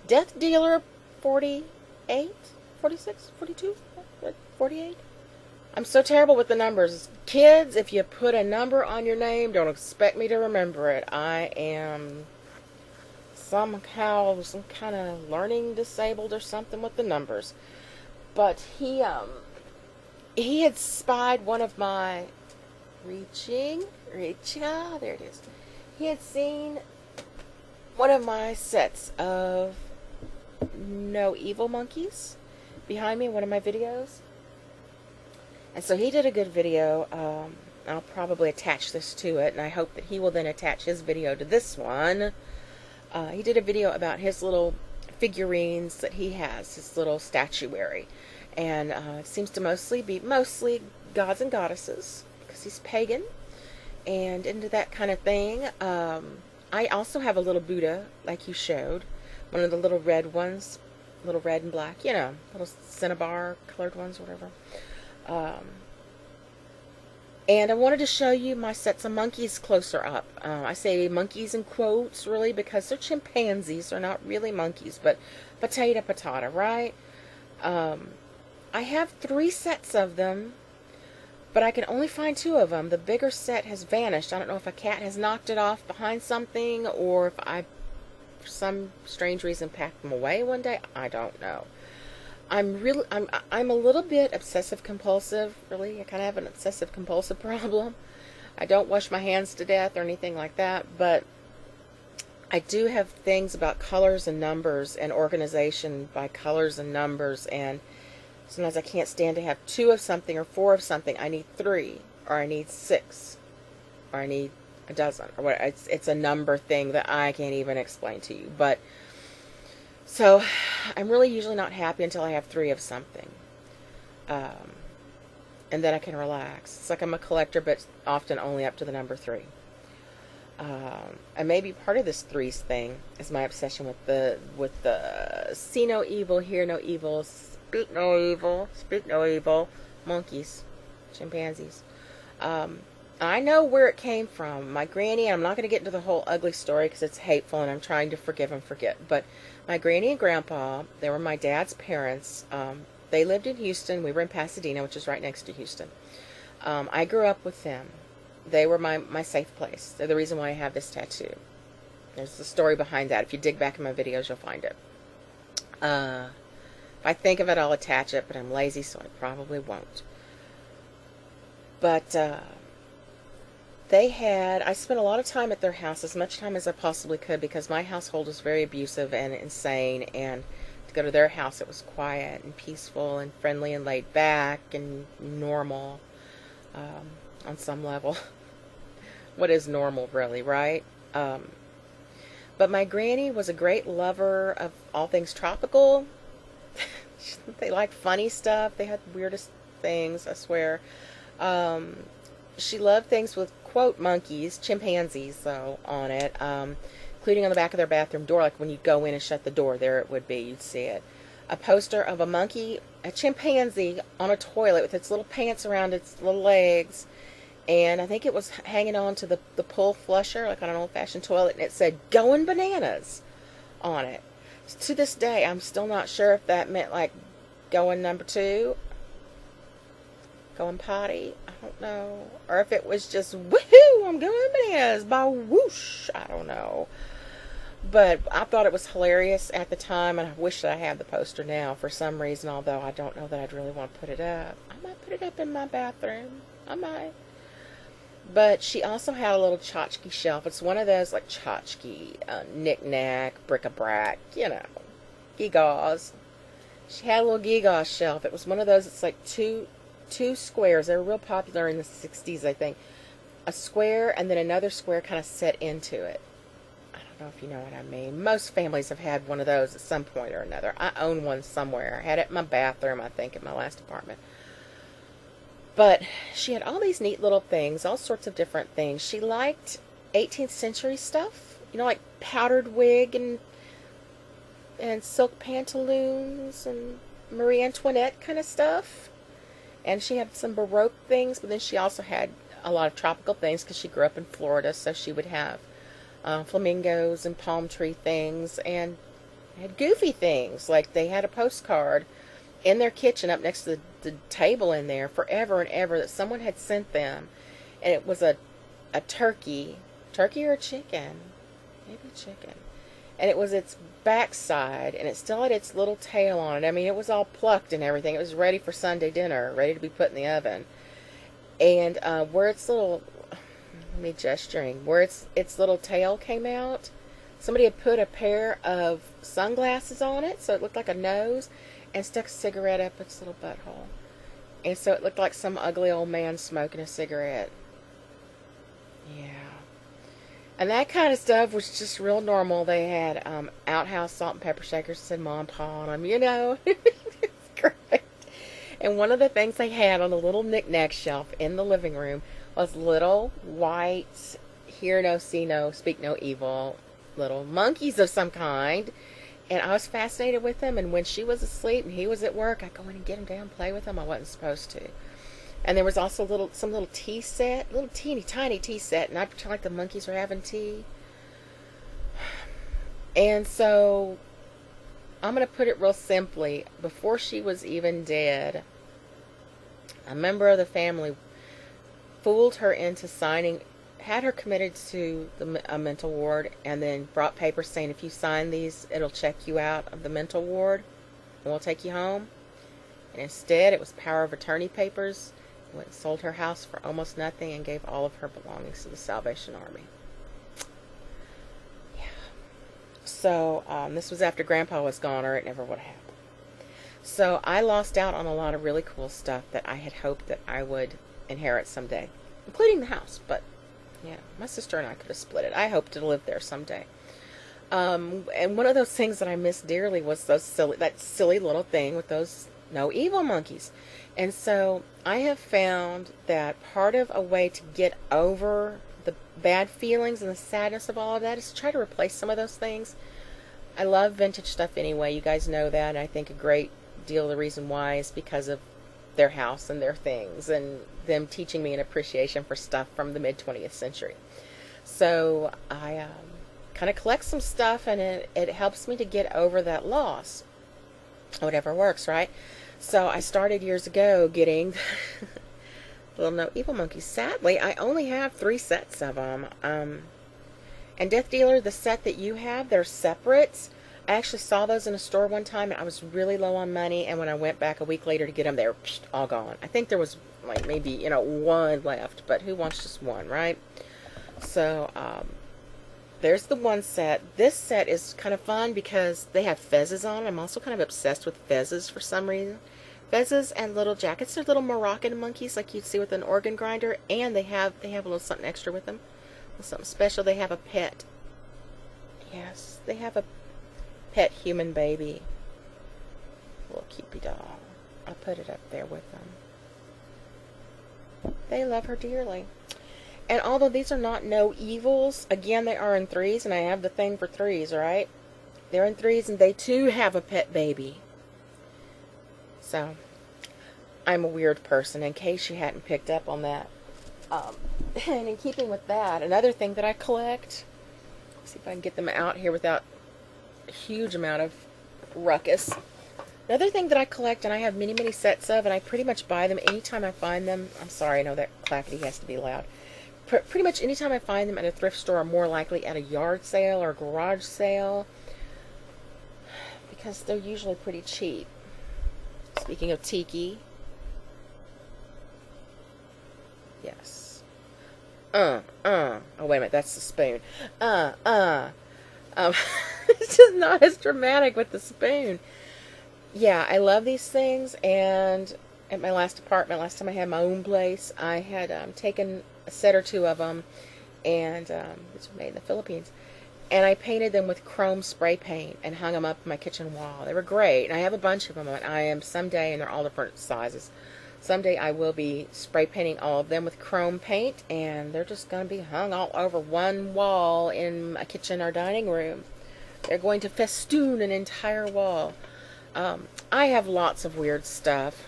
Death Dealer 48, 46, 42, 48. I'm so terrible with the numbers. Kids, if you put a number on your name, don't expect me to remember it. I am somehow some kind of learning disabled or something with the numbers. But he had spied one of my there it is. He had seen one of my sets of No Evil monkeys behind me in one of my videos. And so he did a good video. I'll probably attach this to it, and I hope that he will then attach his video to this one. He did a video about his little figurines that he has, his little statuary. And it seems to be mostly gods and goddesses, because he's pagan and into that kind of thing. I also have a little Buddha, like you showed. One of the little red ones, little red and black, little cinnabar colored ones, whatever. And I wanted to show you my sets of monkeys closer up. I say monkeys in quotes, really, because they're chimpanzees. They're not really monkeys, but potato, right? I have 3 sets of them, but I can only find 2 of them. The bigger set has vanished. I don't know if a cat has knocked it off behind something, or if I, for some strange reason, packed them away one day. I don't know. I'm a little bit obsessive compulsive, really. I kind of have an obsessive compulsive problem. I don't wash my hands to death or anything like that, but I do have things about colors and numbers and organization by colors and numbers, and sometimes I can't stand to have 2 of something or 4 of something. I need 3, or I need 6, or I need a dozen, or what. It's a number thing that I can't even explain to you. But so I'm really usually not happy until I have 3 of something, and then I can relax. It's like I'm a collector, but often only up to the number 3. And maybe part of this 3s thing is my obsession with the see no evil, hear no evil, speak no evil monkeys, chimpanzees. I know where it came from. My granny, and I'm not going to get into the whole ugly story because it's hateful and I'm trying to forgive and forget, but my granny and grandpa, they were my dad's parents. They lived in Houston. We were in Pasadena, which is right next to Houston. I grew up with them. They were my safe place. They're the reason why I have this tattoo. There's the story behind that. If you dig back in my videos, you'll find it. If I think of it, I'll attach it, but I'm lazy, so I probably won't. But I spent a lot of time at their house, as much time as I possibly could, because my household was very abusive and insane, and to go to their house, it was quiet and peaceful and friendly and laid back and normal on some level. What is normal, really, right? But my granny was a great lover of all things tropical. They liked funny stuff. They had the weirdest things, I swear. She loved things with, quote, monkeys, chimpanzees, though, on it, including on the back of their bathroom door. Like when you go in and shut the door, there it would be. You'd see it. A poster of a monkey, a chimpanzee, on a toilet with its little pants around its little legs. And I think it was hanging on to the pull flusher, like on an old-fashioned toilet, and it said, "Going bananas," on it. To this day, I'm still not sure if that meant, like, going number 2, going potty, I don't know. Or if it was just, woohoo, I'm going bananas, by whoosh, I don't know. But I thought it was hilarious at the time, and I wish that I had the poster now for some reason, although I don't know that I'd really want to put it up. I might put it up in my bathroom. I might. But she also had a little tchotchke shelf. It's one of those, like, tchotchke, knick-knack, bric-a-brac, gewgaws. She had a little gewgaw shelf. It was one of those, it's like two squares. They were real popular in the 60s, I think. A square and then another square kind of set into it. I don't know if you know what I mean. Most families have had one of those at some point or another. I own one somewhere. I had it in my bathroom, I think, in my last apartment. But she had all these neat little things, all sorts of different things. She liked 18th century stuff, like powdered wig and silk pantaloons and Marie Antoinette kind of stuff. And she had some Baroque things, but then she also had a lot of tropical things because she grew up in Florida, so she would have flamingos and palm tree things and They had goofy things, like they had a postcard in their kitchen up next to the table in there forever and ever that someone had sent them, and it was a turkey or a chicken, maybe chicken, and it was its backside, and it still had its little tail on it. I mean, it was all plucked and everything. It was ready for Sunday dinner, ready to be put in the oven. And where its little, me gesturing, where its little tail came out, somebody had put a pair of sunglasses on it, so it looked like a nose, and stuck a cigarette up its little butthole. And so it looked like some ugly old man smoking a cigarette. Yeah. And that kind of stuff was just real normal. They had outhouse salt and pepper shakers that said Mom and Pa on them, you know. It's great. And one of the things they had on the little knick-knack shelf in the living room was little white, hear no, see no, speak no evil, little monkeys of some kind. And I was fascinated with them. And when she was asleep and he was at work, I'd go in and get him down, play with them. I wasn't supposed to. And there was also some little tea set, little teeny tiny tea set, and I'd pretend like the monkeys were having tea. And so, I'm going to put it real simply. Before she was even dead, a member of the family fooled her into signing, had her committed to a mental ward, and then brought papers saying, if you sign these, it'll check you out of the mental ward, and we'll take you home. And instead, it was power of attorney papers. Went and sold her house for almost nothing and gave all of her belongings to the Salvation Army. Yeah. So, this was after Grandpa was gone, or it never would have happened. So, I lost out on a lot of really cool stuff that I had hoped that I would inherit someday, including the house. But, yeah, my sister and I could have split it. I hoped to live there someday. And one of those things that I missed dearly was that silly little thing with those no evil monkeys. And so I have found that part of a way to get over the bad feelings and the sadness of all of that is to try to replace some of those things. I love vintage stuff anyway. You guys know that. And I think a great deal of the reason why is because of their house and their things and them teaching me an appreciation for stuff from the mid-20th century. So I kind of collect some stuff, and it helps me to get over that loss. Whatever works, right? So I started years ago getting little no evil monkeys. Sadly, I only have 3 sets of them. And Death Dealer, the set that you have, they're separate. I actually saw those in a store one time, and I was really low on money. And when I went back a week later to get them, they were all gone. I think there was like maybe 1 left, but who wants just 1, right? So there's the 1 set. This set is kind of fun because they have fezzes on. I'm also kind of obsessed with fezzes for some reason. Fezzes and little jackets. They're little Moroccan monkeys like you'd see with an organ grinder, and they have a little something extra with them, something special. They have a pet. Yes, they have a pet human baby, a little cupid doll. I'll put it up there with them. They love her dearly. And although these are not no evils, again, they are in 3s, and I have the thing for 3s, right? They're in 3s, and they too have a pet baby. So, I'm a weird person, in case you hadn't picked up on that. And in keeping with that, another thing that I collect, let's see if I can get them out here without a huge amount of ruckus. Another thing that I collect, and I have many, many sets of, and I pretty much buy them anytime I find them. I'm sorry, I know that clackety has to be loud. Pretty much anytime I find them at a thrift store, or more likely at a yard sale or garage sale, because they're usually pretty cheap. Speaking of tiki, yes. Oh, wait a minute, that's the spoon. It's just not as dramatic with the spoon. Yeah, I love these things, and at my last apartment, last time I had my own place, I had taken a set or 2 of them, and these were made in the Philippines, and I painted them with chrome spray paint and hung them up on my kitchen wall. They were great, and I have a bunch of them, and I am someday, and they're all different sizes, someday I will be spray painting all of them with chrome paint, and they're just going to be hung all over one wall in my kitchen or dining room. They're going to festoon an entire wall. I have lots of weird stuff.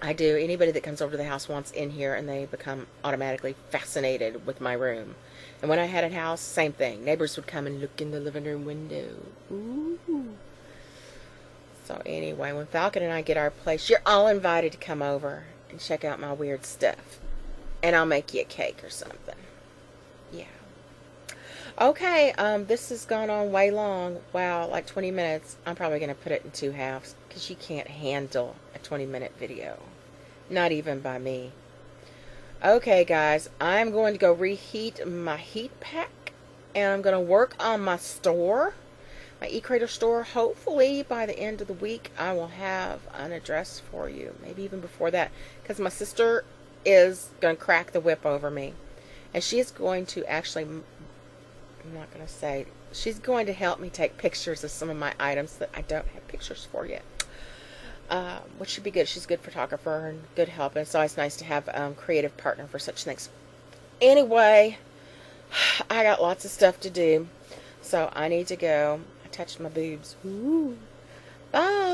I do. Anybody that comes over to the house wants in here, and they become automatically fascinated with my room. And when I had a house, same thing. Neighbors would come and look in the living room window. Ooh. So anyway, when Falcon and I get our place, you're all invited to come over and check out my weird stuff. And I'll make you a cake or something. Yeah. Okay, this has gone on way long. Wow, like 20 minutes. I'm probably going to put it in 2 halves because you can't handle a 20-minute video. Not even by me. Okay, guys, I'm going to go reheat my heat pack. And I'm going to work on my store. My e-creator store. Hopefully, by the end of the week, I will have an address for you. Maybe even before that. Because my sister is going to crack the whip over me. And she is going to actually... I'm not going to say. She's going to help me take pictures of some of my items that I don't have pictures for yet. Which should be good. She's a good photographer and good help. And it's always nice to have a creative partner for such things. Anyway, I got lots of stuff to do. So I need to go. I touched my boobs. Ooh. Bye.